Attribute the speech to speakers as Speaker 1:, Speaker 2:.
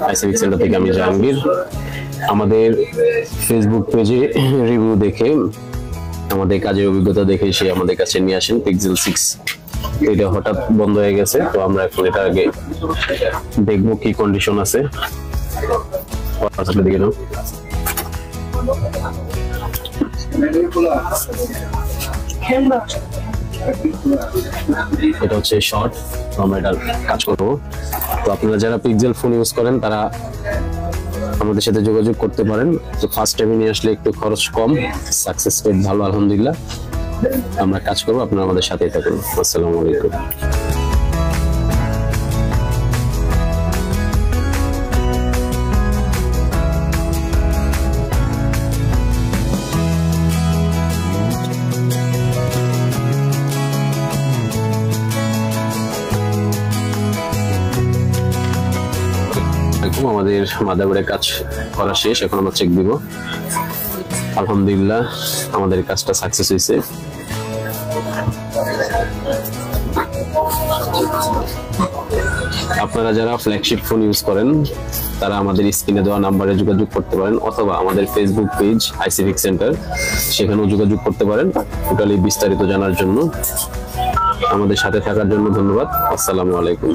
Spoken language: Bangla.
Speaker 1: আইসিভিক সেন্টার থেকে আমি জাহাঙ্গীর। আমাদের ফেসবুক পেজে রিভিউ দেখে, আমাদের কাজের অভিজ্ঞতা দেখে সে আমাদের কাছে নিয়ে আসেন পিক্সেল 6। এটা হঠাৎ বন্ধ হয়ে গেছে, তো আমরা এখন এটা আগে দেখবো কি কন্ডিশন আছে। দেখে নাও, এটা হচ্ছে শর্ট। তো আমরা এটা কাজ করবো। তো আপনারা যারা পিক্সেল ফোন ইউজ করেন তারা আমাদের সাথে যোগাযোগ করতে পারেন। তো ফার্স্ট টাইমে নিয়ে আসলে একটু খরচ কম, সাকসেস রেট ভালো, আলহামদুলিল্লাহ। আমরা কাজ করবো, আপনারা আমাদের সাথেই থাকুন। আসসালামু আলাইকুম। আমাদের মাদারবোর্ডের কাজ করা শেষ, এখন আমরা চেক দিব। আলহামদুলিল্লাহ আমাদের কাজটা সাকসেস হয়েছে। আপনারা যারা ফ্ল্যাগশিপ ফোন ইউজ করেন তারা আমাদের স্ক্রিনে দেওয়া নাম্বারে যোগাযোগ করতে পারেন, অথবা আমাদের ফেসবুক পেজ আইসিভিক সেন্টার, সেখানেও যোগাযোগ করতে পারেন টোটালি বিস্তারিত জানার জন্য। আমাদের সাথে থাকার জন্য ধন্যবাদ। আসসালামু আলাইকুম।